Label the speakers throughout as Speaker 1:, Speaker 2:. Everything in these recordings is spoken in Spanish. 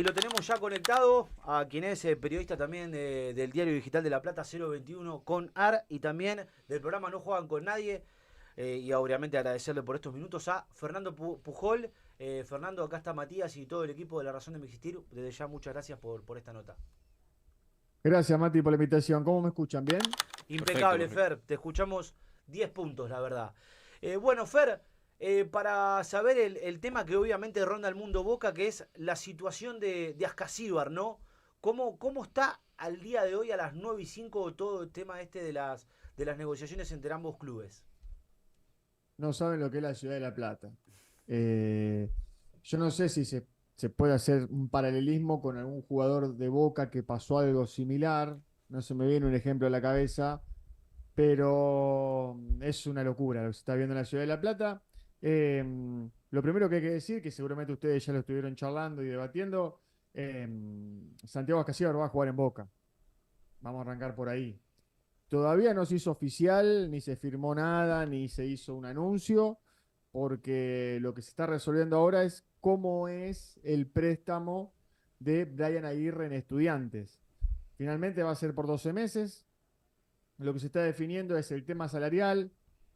Speaker 1: Y lo tenemos ya conectado a quien es periodista también del Diario Digital de La Plata 021 con AR y también del programa No Juegan con Nadie. Y obviamente agradecerle por estos minutos a Fernando Pujol. Fernando, acá está Matías y todo el equipo de La Razón de mi Existir. Desde ya muchas gracias por esta nota.
Speaker 2: Gracias, Mati, por la invitación. ¿Cómo me escuchan? ¿Bien?
Speaker 1: Impecable, perfecto. Fer. Te escuchamos 10 puntos, la verdad. Bueno, Fer, para saber el tema que obviamente ronda el mundo Boca, que es la situación de Ascasíbar, ¿no? ¿Cómo está al día de hoy a las 9:05 todo el tema este de las negociaciones entre ambos clubes?
Speaker 2: No saben lo que es la ciudad de La Plata. Eh, yo no sé si se puede hacer un paralelismo con algún jugador de Boca que pasó algo similar. No se me viene un ejemplo a la cabeza, pero es una locura lo que se está viendo en la ciudad de La Plata. Eh, lo primero que hay que decir, que seguramente ustedes ya lo estuvieron charlando y debatiendo, eh, Santiago Ascasíbar va a jugar en Boca. Vamos a arrancar por ahí. Todavía no se hizo oficial, ni se firmó nada, ni se hizo un anuncio, porque lo que se está resolviendo ahora es cómo es el préstamo de Brian Aguirre en Estudiantes. Finalmente va a ser por 12 meses. Lo que se está definiendo es el tema salarial,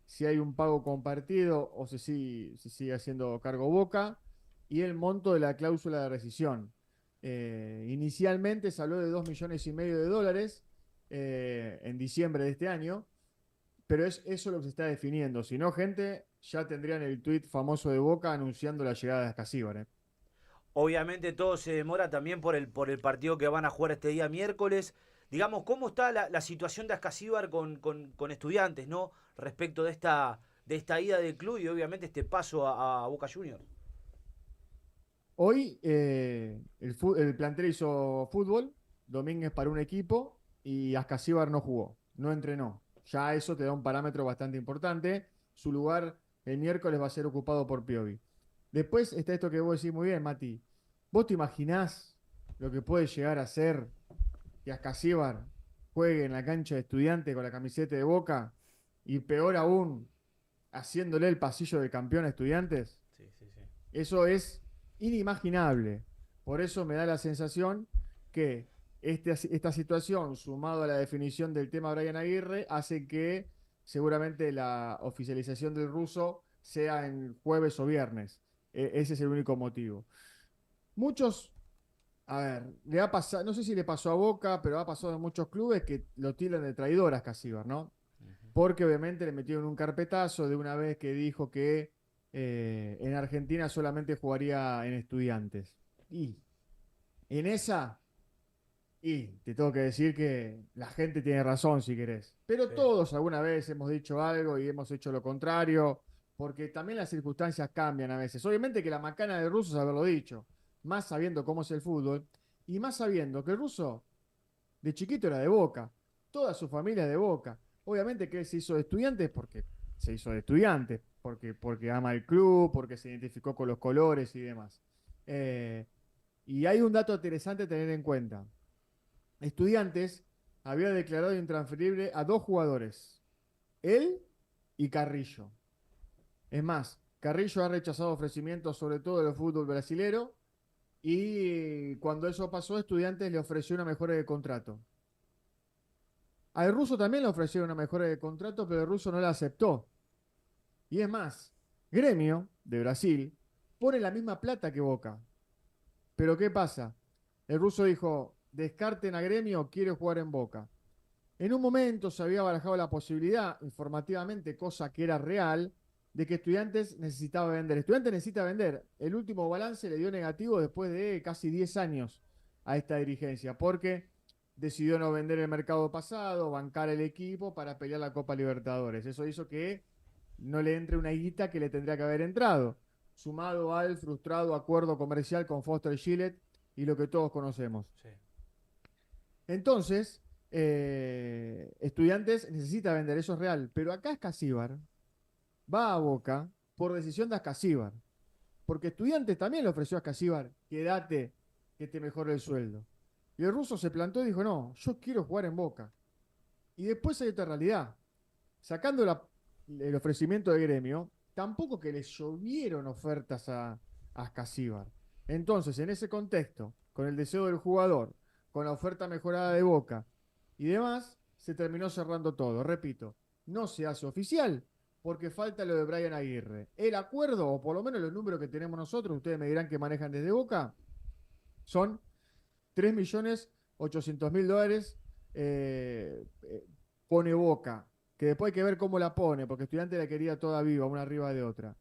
Speaker 2: si hay un pago compartido o si sigue haciendo cargo Boca, y el monto de la cláusula de rescisión. Inicialmente se habló de 2,5 millones de dólares en diciembre de este año, pero es eso lo que se está definiendo. Si no, gente, ya tendrían el tuit famoso de Boca anunciando la llegada de Ascasíbar, ¿eh?
Speaker 1: Obviamente todo se demora también por el partido que van a jugar este día miércoles. Digamos, ¿cómo está la situación de Ascasíbar con Estudiantes, ¿no? Respecto de esta ida del club y obviamente este paso a Boca Juniors.
Speaker 2: Hoy el plantel hizo fútbol, Domínguez para un equipo y Ascasíbar no jugó, no entrenó. Ya eso te da un parámetro bastante importante. Su lugar el miércoles va a ser ocupado por Piovi. Después está esto que vos decís muy bien, Mati. ¿Vos te imaginás lo que puede llegar a ser que Ascasíbar juegue en la cancha de Estudiante con la camiseta de Boca y peor aún, haciéndole el pasillo de campeón a Estudiantes?
Speaker 1: Sí, sí, sí.
Speaker 2: Eso es inimaginable. Por eso me da la sensación que esta situación, sumado a la definición del tema Brian Aguirre, hace que seguramente la oficialización del ruso sea en jueves o viernes. Ese es el único motivo. Muchos, a ver, le ha pasado, no sé si le pasó a Boca, pero ha pasado en muchos clubes que lo tildan de traidor a Casíbar, ¿no? Porque obviamente le metieron un carpetazo de una vez que dijo que en Argentina solamente jugaría en Estudiantes. Y en esa, y te tengo que decir que la gente tiene razón si querés. Pero
Speaker 1: Sí.
Speaker 2: todos alguna vez hemos dicho algo y hemos hecho lo contrario, porque también las circunstancias cambian a veces. Obviamente que la macana del ruso es haberlo dicho, más sabiendo cómo es el fútbol y más sabiendo que el ruso de chiquito era de Boca, toda su familia es de Boca. Obviamente que él se hizo de estudiante porque se hizo de estudiante, porque ama el club, porque se identificó con los colores y demás. Eh, y hay un dato interesante a tener en cuenta. Estudiantes había declarado intransferible a dos jugadores, él y Carrillo. Es más, Carrillo ha rechazado ofrecimientos sobre todo del fútbol brasilero y cuando eso pasó, Estudiantes le ofreció una mejora de contrato. Al ruso también le ofrecieron una mejora de contrato, pero el ruso no la aceptó. Y es más, Gremio de Brasil pone la misma plata que Boca. Pero ¿qué pasa? El ruso dijo, descarten a Gremio, quiere jugar en Boca. En un momento se había barajado la posibilidad, informativamente, cosa que era real, de que Estudiantes necesitaba vender. Estudiantes necesita vender. El último balance le dio negativo después de casi 10 años a esta dirigencia, porque decidió no vender el mercado pasado, bancar el equipo para pelear la Copa Libertadores. Eso hizo que no le entre una guita que le tendría que haber entrado, sumado al frustrado acuerdo comercial con Foster Gillett y lo que todos conocemos.
Speaker 1: Sí.
Speaker 2: Entonces, Estudiantes necesita vender, eso es real. Pero acá Escasíbar va a Boca por decisión de Escasíbar. Porque Estudiantes también le ofreció a Escasíbar, quédate, que te mejore el sueldo. Y el ruso se plantó y dijo, no, yo quiero jugar en Boca. Y después hay otra realidad. Sacando el ofrecimiento de gremio, tampoco que le llovieron ofertas a Escasíbar. Entonces, en ese contexto, con el deseo del jugador, con la oferta mejorada de Boca y demás, se terminó cerrando todo. Repito, no se hace oficial porque falta lo de Brian Aguirre. El acuerdo, o por lo menos los números que tenemos nosotros, ustedes me dirán que manejan desde Boca, son 3.800.000 dólares, pone Boca, que después hay que ver cómo la pone, porque Estudiante la quería toda viva, una arriba de otra.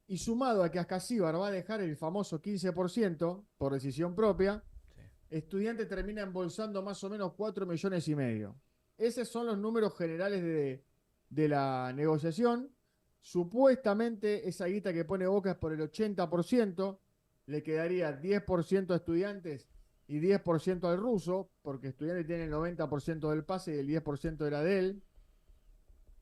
Speaker 2: Y sumado a que Ascasíbar va a dejar el famoso 15% por decisión propia, sí. Estudiante termina embolsando más o menos 4,5 millones. Esos son los números generales de la negociación. Supuestamente esa guita que pone Boca es por el 80%, le quedaría 10% a Estudiantes y 10% al ruso, porque Estudiantes tiene el 90% del pase y el 10% era de él.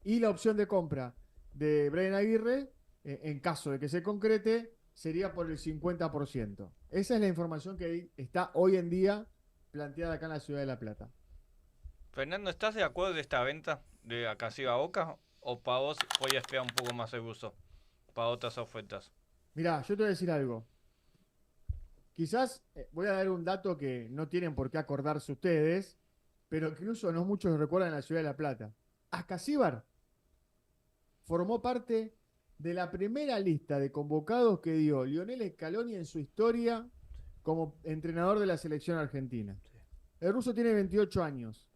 Speaker 2: Y la opción de compra de Brian Aguirre, en caso de que se concrete, sería por el 50%. Esa es la información que está hoy en día planteada acá en la ciudad de La Plata.
Speaker 3: Fernando, ¿estás de acuerdo de esta venta de Acasiva a Boca? ¿O para vos podías esperar un poco más el uso para otras ofertas?
Speaker 2: Mirá, yo te voy a decir algo. Quizás voy a dar un dato que no tienen por qué acordarse ustedes, pero incluso no muchos lo recuerdan en la ciudad de La Plata. Ascasíbar formó parte de la primera lista de convocados que dio Lionel Scaloni en su historia como entrenador de la selección argentina. El ruso tiene 28 años.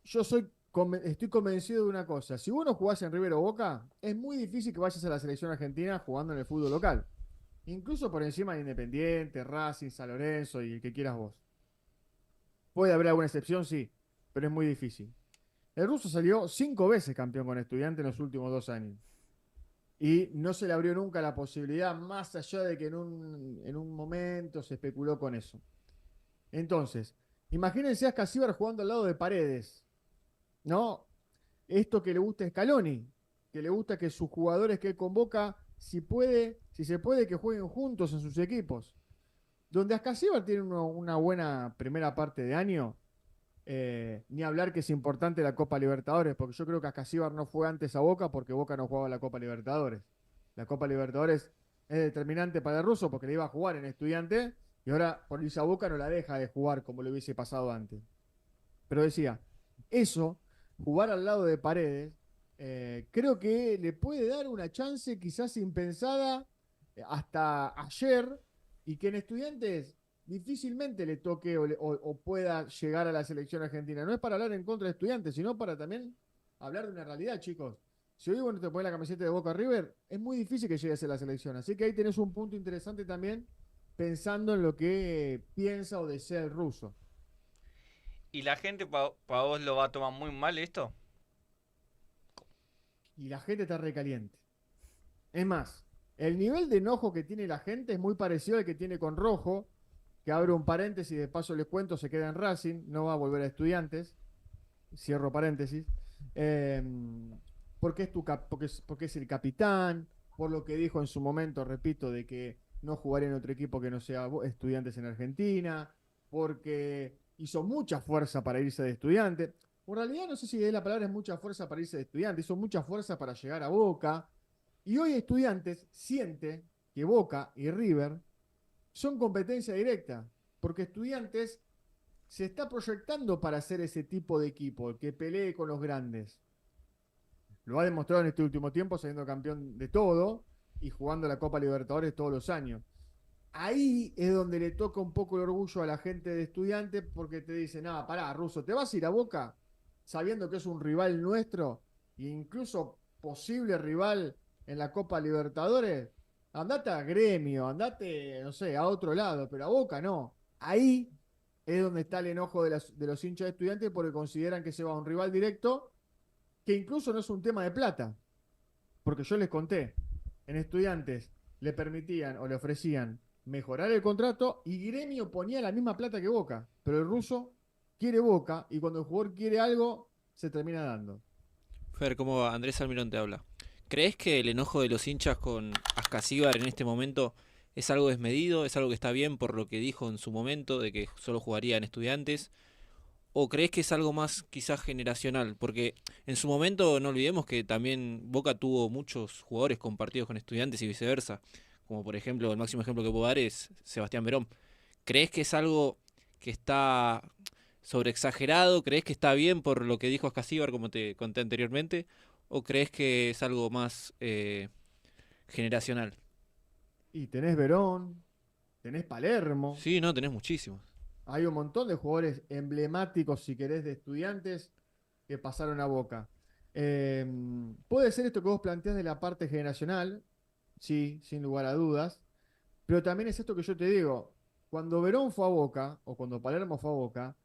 Speaker 2: Yo estoy convencido de una cosa. Si vos no jugás en River o Boca, es muy difícil que vayas a la selección argentina jugando en el fútbol local. Incluso por encima de Independiente, Racing, San Lorenzo y el que quieras vos. Puede haber alguna excepción, sí, pero es muy difícil. El ruso salió 5 veces campeón con Estudiantes en los últimos 2 años. Y no se le abrió nunca la posibilidad, más allá de que en un momento se especuló con eso. Entonces, imagínense a Ascasíbar jugando al lado de Paredes, ¿no? Esto que le gusta a Scaloni, que le gusta que sus jugadores que él convoca, si se puede, que jueguen juntos en sus equipos. Donde Ascasíbar tiene una buena primera parte de año, ni hablar que es importante la Copa Libertadores, porque yo creo que Ascasíbar no fue antes a Boca porque Boca no jugaba la Copa Libertadores. La Copa Libertadores es determinante para el ruso porque le iba a jugar en Estudiante y ahora por irse a Boca no la deja de jugar como le hubiese pasado antes. Pero decía, eso, jugar al lado de Paredes, creo que le puede dar una chance quizás impensada hasta ayer, y que en Estudiantes difícilmente le toque o pueda llegar a la selección argentina. No es para hablar en contra de Estudiantes, sino para también hablar de una realidad, chicos. Si hoy vos te pones la camiseta de Boca River, es muy difícil que llegues a la selección. Así que ahí tenés un punto interesante también, pensando en lo que piensa o desea el ruso.
Speaker 3: ¿Y la gente para vos lo va a tomar muy mal esto?
Speaker 2: Y la gente está recaliente. Es más, el nivel de enojo que tiene la gente es muy parecido al que tiene con Rojo, que abro un paréntesis, de paso les cuento, se queda en Racing, no va a volver a Estudiantes, cierro paréntesis, porque es el capitán, por lo que dijo en su momento, repito, de que no jugaría en otro equipo que no sea Estudiantes en Argentina, porque hizo mucha fuerza para irse de Estudiantes. En realidad no sé si la palabra es mucha fuerza para irse de Estudiantes, hizo mucha fuerza para llegar a Boca, y hoy Estudiantes siente que Boca y River son competencia directa, porque Estudiantes se está proyectando para ser ese tipo de equipo, el que pelee con los grandes. Lo ha demostrado en este último tiempo, siendo campeón de todo y jugando la Copa Libertadores todos los años. Ahí es donde le toca un poco el orgullo a la gente de Estudiantes, porque te dicen, pará, Ruso, ¿te vas a ir a Boca sabiendo que es un rival nuestro e incluso posible rival en la Copa Libertadores? Andate a Gremio, andate, no sé, a otro lado, pero a Boca no. Ahí es donde está el enojo de los hinchas de Estudiantes, porque consideran que se va a un rival directo, que incluso no es un tema de plata. Porque yo les conté, en Estudiantes le permitían o le ofrecían mejorar el contrato y Gremio ponía la misma plata que Boca. Pero el ruso quiere Boca y cuando el jugador quiere algo, se termina dando.
Speaker 4: Fer, ¿cómo va? Andrés Almirón te habla. ¿Crees que el enojo de los hinchas con Ascasíbar en este momento es algo desmedido? ¿Es algo que está bien por lo que dijo en su momento de que solo jugaría en Estudiantes? ¿O crees que es algo más quizás generacional? Porque en su momento no olvidemos que también Boca tuvo muchos jugadores compartidos con Estudiantes y viceversa. Como por ejemplo, el máximo ejemplo que puedo dar es Sebastián Verón, ¿crees que es algo que está sobreexagerado? ¿Crees que está bien por lo que dijo Ascasíbar, como te conté anteriormente? ¿O crees que es algo más generacional?
Speaker 2: Y tenés Verón, tenés Palermo,
Speaker 4: Sí, no, tenés muchísimos.
Speaker 2: hay un montón de jugadores emblemáticos, si querés, de Estudiantes que pasaron a Boca. Eh, Puede ser esto que vos planteás de la parte generacional, sí, sin lugar a dudas, pero también es esto que yo te digo, cuando Verón fue a Boca, o cuando Palermo fue a Boca,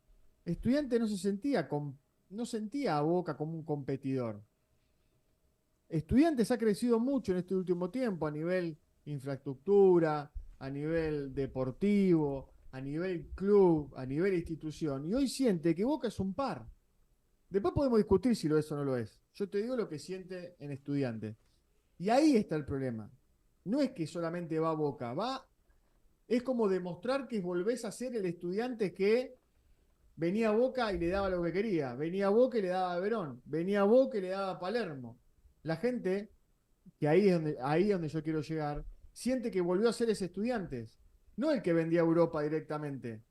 Speaker 2: Estudiante no sentía a Boca como un competidor. Estudiantes ha crecido mucho en este último tiempo a nivel infraestructura, a nivel deportivo, a nivel club, a nivel institución, y hoy siente que Boca es un par. Después podemos discutir si lo es o no lo es. Yo te digo lo que siente en Estudiantes. Y ahí está el problema. No es que solamente va a Boca, es como demostrar que volvés a ser el Estudiante que venía a Boca y le daba lo que quería, venía a Boca y le daba a Verón, venía a Boca y le daba a Palermo. La gente, que ahí es donde yo quiero llegar, siente que volvió a ser ese Estudiantes, no el que vendía a Europa directamente.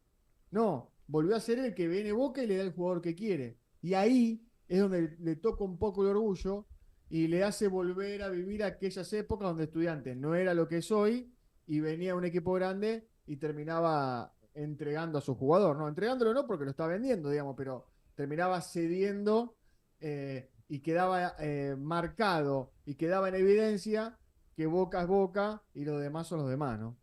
Speaker 2: No, volvió a ser el que viene Boca y le da el jugador que quiere. Y ahí es donde le toca un poco el orgullo y le hace volver a vivir aquellas épocas donde Estudiantes no era lo que es hoy y venía un equipo grande y terminaba entregando a su jugador. No, entregándolo no porque lo está vendiendo, digamos, pero terminaba cediendo y quedaba marcado y quedaba en evidencia que Boca es Boca y los demás son los demás, ¿no?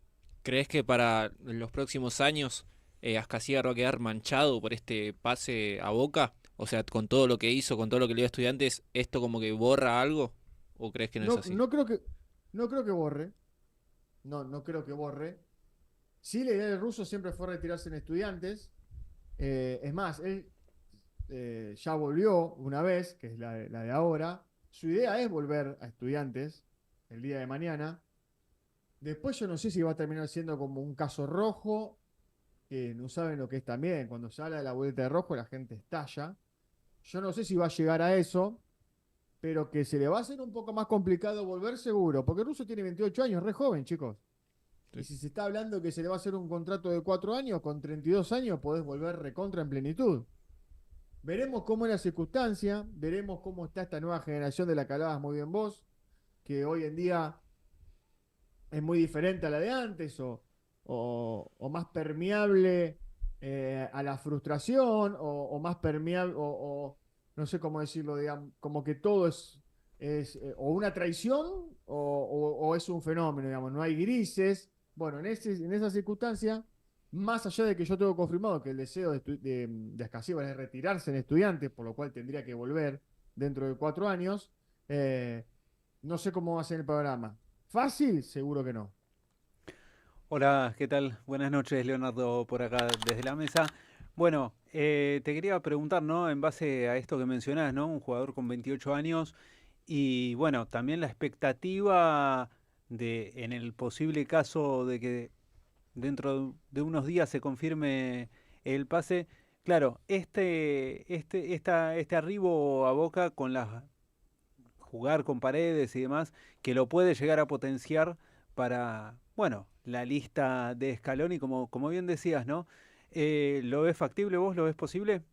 Speaker 4: ¿Crees que para los próximos años Ascasíbar va a quedar manchado por este pase a Boca? O sea, con todo lo que hizo, con todo lo que le dio a Estudiantes, ¿esto como que borra algo? ¿O crees que no es
Speaker 2: No,
Speaker 4: así?
Speaker 2: no creo que borre. No creo que borre. Sí, la idea del ruso siempre fue retirarse en Estudiantes. Es más, él ya volvió una vez, que es la de ahora. Su idea es volver a Estudiantes el día de mañana. Después yo no sé si va a terminar siendo como un caso rojo, que no saben lo que es también. Cuando se habla de la vuelta de rojo, la gente estalla. Yo no sé si va a llegar a eso, pero que se le va a hacer un poco más complicado volver seguro, porque el ruso tiene 28 años, re joven, chicos. Y
Speaker 4: Sí.
Speaker 2: si se está hablando que se le va a hacer un contrato de 4 años, con 32 años podés volver recontra en plenitud. Veremos cómo es la circunstancia, veremos cómo está esta nueva generación de la que hablabas muy bien vos, que hoy en día es muy diferente a la de antes o más permeable a la frustración o más permeable no sé cómo decirlo, digamos, como que todo es o una traición o es un fenómeno, digamos, no hay grises. Bueno, en esa circunstancia, más allá de que yo tengo confirmado que el deseo de Ascasíbar es retirarse en Estudiantes, por lo cual tendría que volver dentro de 4 años, no sé cómo va a ser el programa. ¿Fácil? Seguro que no.
Speaker 5: Hola, ¿qué tal? Buenas noches, Leonardo, por acá desde la mesa. Bueno, te quería preguntar, ¿no? En base a esto que mencionás, ¿no? Un jugador con 28 años y, bueno, también la expectativa en el posible caso de que dentro de unos días se confirme el pase. Claro, este arribo a Boca con jugar con Paredes y demás, que lo puede llegar a potenciar para, bueno, la lista de Scaloni, como bien decías, ¿no? ¿Lo ves factible vos? ¿Lo ves posible?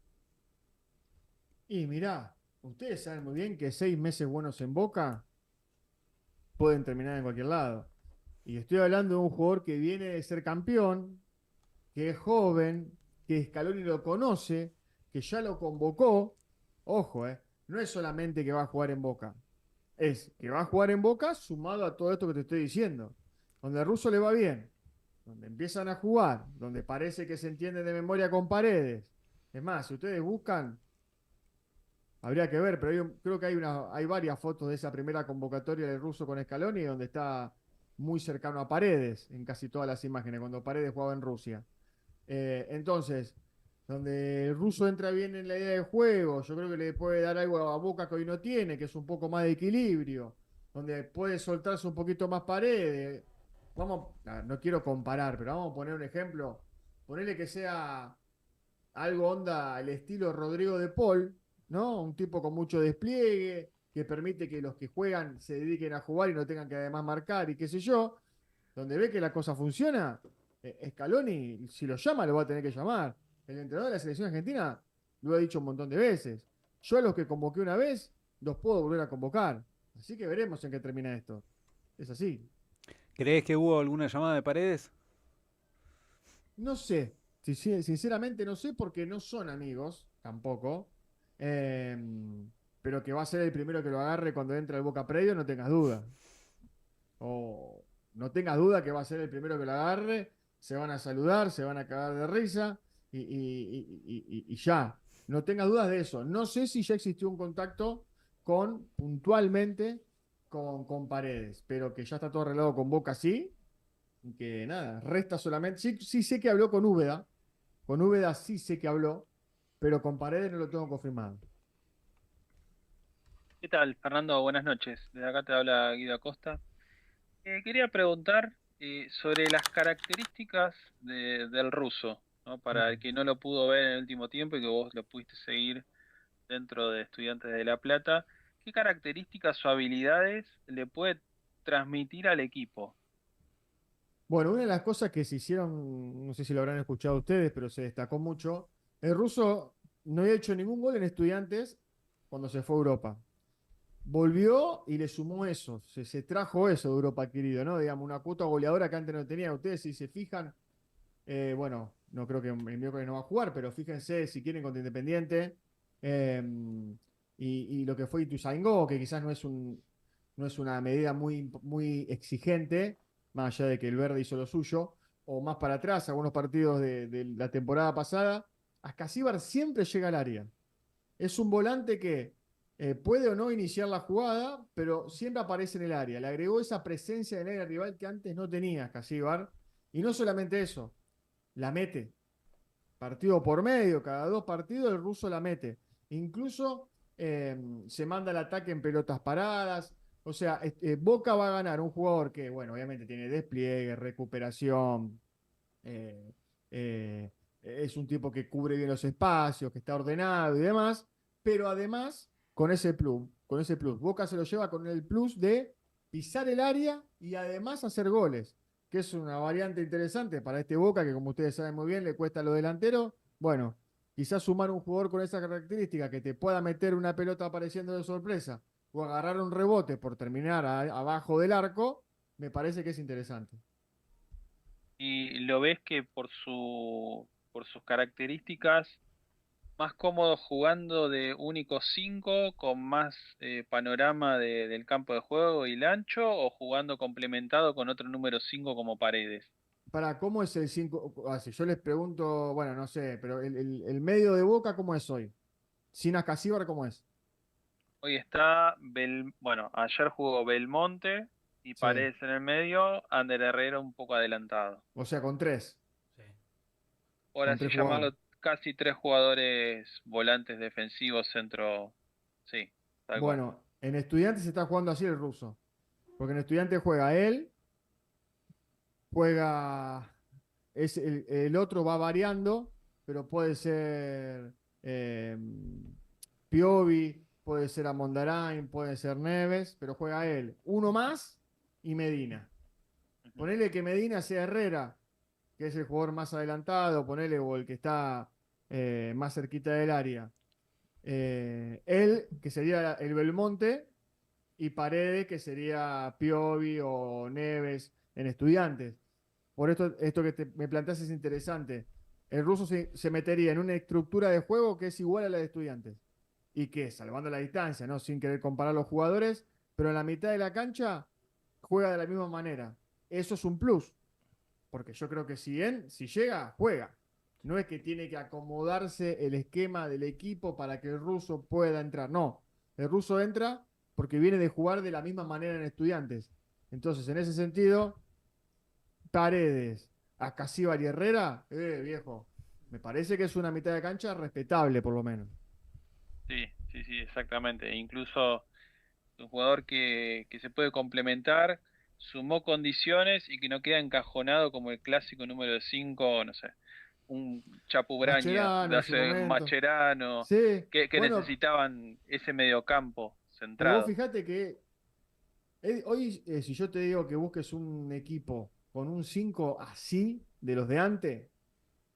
Speaker 2: Y mirá, ustedes saben muy bien que 6 meses buenos en Boca pueden terminar en cualquier lado. Y estoy hablando de un jugador que viene de ser campeón, que es joven, que Scaloni lo conoce, que ya lo convocó. Ojo, no es solamente que va a jugar en Boca, es que va a jugar en Boca sumado a todo esto que te estoy diciendo. Donde el ruso le va bien, donde empiezan a jugar, donde parece que se entiende de memoria con Paredes. Es más, si ustedes buscan, habría que ver, pero creo que hay varias fotos de esa primera convocatoria del ruso con Scaloni, donde está muy cercano a Paredes en casi todas las imágenes, cuando Paredes jugaba en Rusia. Entonces, donde el ruso entra bien en la idea de juego, yo creo que le puede dar algo a Boca que hoy no tiene, que es un poco más de equilibrio, donde puede soltarse un poquito más Paredes. No quiero comparar, pero vamos a poner un ejemplo. Ponerle que sea algo onda al estilo Rodrigo de Paul, ¿no? Un tipo con mucho despliegue, que permite que los que juegan se dediquen a jugar y no tengan que además marcar y qué sé yo, donde ve que la cosa funciona, Scaloni, si lo llama, lo va a tener que llamar. El entrenador de la selección argentina lo ha dicho un montón de veces. Yo a los que convoqué una vez, los puedo volver a convocar. Así que veremos en qué termina esto. Es así.
Speaker 5: ¿Crees que hubo alguna llamada de Paredes?
Speaker 2: No sé. Sinceramente no sé porque no son amigos tampoco. Eh, pero que va a ser el primero que lo agarre cuando entre al Boca Predio, no tengas duda. O no tengas duda que va a ser el primero que lo agarre. Se van a saludar, se van a cagar de risa y ya. No tengas dudas de eso. No sé si ya existió un contacto puntualmente con Paredes, pero que ya está todo arreglado con Boca, sí. Y que nada, resta solamente. Sí, sí sé que habló con Úbeda. Con Úbeda sí sé que habló, pero con Paredes no lo tengo confirmado.
Speaker 6: ¿Qué tal, Fernando? Buenas noches. Desde acá te habla Guido Acosta. Quería preguntar sobre las características del ruso, ¿no? Para el que no lo pudo ver en el último tiempo y que vos lo pudiste seguir dentro de Estudiantes de La Plata, ¿qué características o habilidades le puede transmitir al equipo?
Speaker 2: Bueno, una de las cosas que se hicieron, no sé si lo habrán escuchado ustedes, pero se destacó mucho, el ruso no había hecho ningún gol en Estudiantes cuando se fue a Europa. Volvió y le sumó eso, se trajo eso de Europa adquirido, ¿no? Digamos, una cuota goleadora que antes no tenía. Ustedes, si se fijan, bueno, no creo que el miércoles no va a jugar, pero fíjense si quieren contra Independiente eh, y lo que fue Ituzaingó, que quizás no es una medida muy exigente, más allá de que el verde hizo lo suyo, o más para atrás, algunos partidos de la temporada pasada, Ascasíbar siempre llega al área. Es un volante que puede o no iniciar la jugada, pero siempre aparece en el área. Le agregó esa presencia del área rival que antes no tenía Ascasíbar. Y no solamente eso, la mete. Partido por medio, cada 2 partidos el ruso la mete. Incluso se manda al ataque en pelotas paradas. O sea, Boca va a ganar un jugador que, bueno, obviamente tiene despliegue, recuperación, eh, eh, es un tipo que cubre bien los espacios, que está ordenado y demás, pero además con ese plus, Boca se lo lleva con el plus de pisar el área y además hacer goles, que es una variante interesante para este Boca que como ustedes saben muy bien le cuesta a los delanteros. Bueno, quizás sumar un jugador con esa característica que te pueda meter una pelota apareciendo de sorpresa o agarrar un rebote por terminar abajo del arco, me parece que es interesante.
Speaker 6: ¿Y lo ves que por sus características más cómodo jugando de único 5 con más panorama del campo de juego y lancho o jugando complementado con otro número 5 como Paredes?
Speaker 2: Para, ¿cómo es el 5? Si yo les pregunto, bueno, no sé, pero el medio de Boca, ¿cómo es hoy? Sin Ascasíbar, ¿cómo es?
Speaker 6: Hoy está, bueno, ayer jugó Belmonte y
Speaker 2: Sí,
Speaker 6: Paredes en el medio, Ander Herrera un poco adelantado.
Speaker 2: o sea, con tres,
Speaker 1: Sí.
Speaker 6: Por
Speaker 2: con
Speaker 6: así
Speaker 2: tres jugadores.
Speaker 6: llamarlo, casi tres jugadores volantes defensivos, centro, sí, tal cual.
Speaker 2: Bueno, en Estudiantes se está jugando así el ruso, porque en Estudiantes juega él, juega, el otro va variando, pero puede ser eh, Piovi, puede ser Amondarain, puede ser Neves, pero juega él. Uno más y Medina.
Speaker 6: Ujú.
Speaker 2: Ponele que Medina sea Herrera, que es el jugador más adelantado, ponele, o el que está más cerquita del área. Él, que sería el Belmonte, y Paredes, que sería Piovi o Neves en Estudiantes. Por esto que me planteas es interesante. El ruso se metería en una estructura de juego que es igual a la de Estudiantes. Y que, salvando la distancia, ¿no? Sin querer comparar los jugadores, pero en la mitad de la cancha juega de la misma manera. Eso es un plus. Porque yo creo que si llega, juega. No es que tiene que acomodarse el esquema del equipo para que el ruso pueda entrar. No, el ruso entra porque viene de jugar de la misma manera en Estudiantes. Entonces, en ese sentido, Paredes, Ascasíbar y Herrera, viejo, me parece que es una mitad de cancha respetable, por lo menos.
Speaker 6: Sí, sí, sí, exactamente. E incluso un jugador que se puede complementar, sumó condiciones y que no queda encajonado como el clásico número 5 no sé, un Chapubraña
Speaker 2: Mascherano
Speaker 6: de
Speaker 2: en su
Speaker 6: hace un
Speaker 2: momento.
Speaker 6: Macherano,
Speaker 2: Sí,
Speaker 6: que
Speaker 2: bueno,
Speaker 6: necesitaban ese mediocampo
Speaker 2: pero vos
Speaker 6: centrado.
Speaker 2: fijate que hoy, si yo te digo que busques un equipo con un 5 así, de los de antes,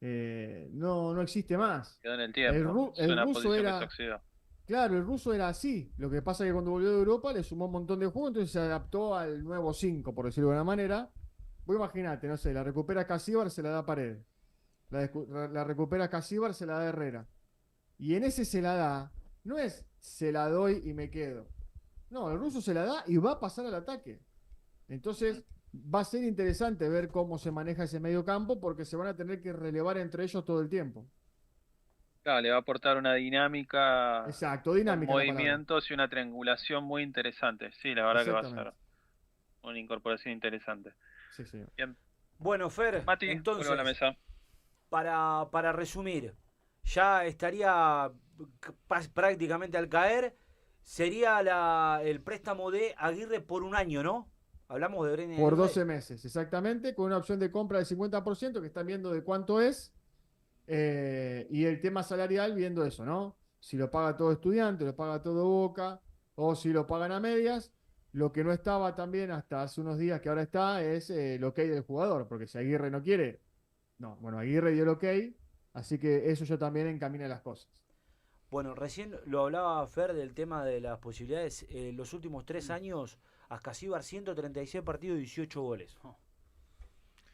Speaker 2: no existe más.
Speaker 6: Quedó en el tiempo. Es
Speaker 2: El
Speaker 6: una
Speaker 2: ruso
Speaker 6: posición que
Speaker 2: era,
Speaker 6: se oxidó.
Speaker 2: claro, el ruso era así. Lo que pasa es que cuando volvió de Europa le sumó un montón de juegos, entonces se adaptó al nuevo 5, por decirlo de alguna manera. Vos imaginate, no sé, la recupera Casíbar, se la da Paredes. La recupera Casíbar, se la da Herrera. Y en ese se la da, no es se la doy y me quedo. No, el ruso se la da y va a pasar al ataque. Entonces va a ser interesante ver cómo se maneja ese medio campo porque se van a tener que relevar entre ellos todo el tiempo.
Speaker 6: Claro, le va a aportar una dinámica
Speaker 2: Exacto,
Speaker 6: con
Speaker 2: dinámica la palabra.
Speaker 6: movimientos y una triangulación muy interesante. Sí, la verdad que va a ser
Speaker 2: Exactamente.
Speaker 6: una incorporación interesante.
Speaker 2: Sí, señor.
Speaker 6: Bien,
Speaker 1: Bueno, Fer,
Speaker 6: Mati,
Speaker 1: entonces,
Speaker 6: vuelvo a la mesa.
Speaker 1: para resumir, ya estaría prácticamente al caer, sería el préstamo de Aguirre por un año, ¿no? Hablamos de Brenes
Speaker 2: Por
Speaker 1: Aguirre.
Speaker 2: 12 meses, exactamente, con una opción de compra del 50% que están viendo de cuánto es. Y el tema salarial viendo eso, ¿no? Si lo paga todo Estudiante, lo paga todo Boca, o si lo pagan a medias. Lo que no estaba también hasta hace unos días, que ahora está, es el ok del jugador, porque si Aguirre no quiere, no, bueno, Aguirre dio el ok, así que eso ya también encamina las cosas.
Speaker 1: Bueno, recién lo hablaba Fer del tema de las posibilidades. Los últimos 3 años, Ascasíbar 136 partidos y 18 goles.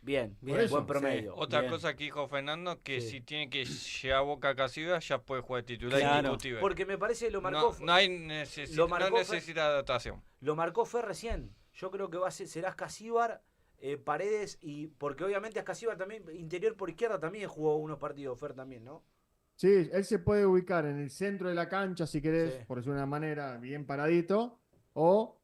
Speaker 1: Bien,
Speaker 2: Por eso,
Speaker 1: buen promedio.
Speaker 3: Otra
Speaker 1: bien.
Speaker 3: cosa que dijo Fernando, que
Speaker 1: Sí.
Speaker 3: si tiene que llegar a Boca a Casilla, ya puede jugar titular
Speaker 5: Claro.
Speaker 3: indiscutible.
Speaker 1: Porque me parece lo
Speaker 3: No,
Speaker 1: marcó,
Speaker 3: no, hay
Speaker 1: lo marcó
Speaker 3: no necesita adaptación.
Speaker 1: lo marcó Fer recién. Yo creo que será Ascasíbar, Paredes, y porque obviamente Ascasíbar también, interior por izquierda, también jugó unos partidos, Fer también, ¿no?
Speaker 2: Sí, él se puede ubicar en el centro de la cancha, si querés,
Speaker 1: Sí.
Speaker 2: por decirlo de una manera, bien paradito, o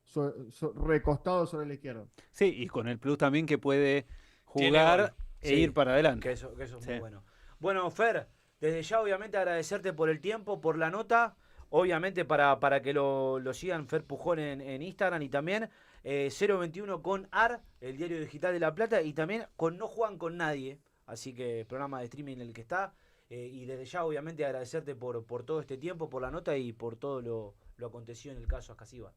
Speaker 2: recostado sobre la izquierda.
Speaker 5: Sí, y con el plus también que puede
Speaker 3: Tiene
Speaker 5: jugar
Speaker 3: gol.
Speaker 5: e
Speaker 1: Sí,
Speaker 5: ir para adelante.
Speaker 1: Que eso es
Speaker 5: Sí.
Speaker 1: muy bueno. Bueno, Fer, desde ya obviamente agradecerte por el tiempo, por la nota. Obviamente para que lo sigan Fer Pujón en Instagram y también 021 con AR, el diario digital de La Plata, y también con No Juegan con Nadie, así que programa de streaming en el que está. Y desde ya obviamente agradecerte por todo este tiempo, por la nota y por todo lo acontecido en el caso Ascasíbar.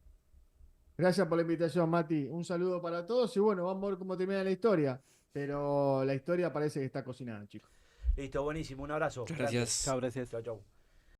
Speaker 2: Gracias por la invitación, Mati. Un saludo para todos y bueno, vamos a ver cómo termina la historia. Pero la historia parece que está cocinada, chicos.
Speaker 1: Listo, buenísimo, un abrazo.
Speaker 4: Muchas gracias.
Speaker 5: Chao, gracias.
Speaker 1: Chau, chau.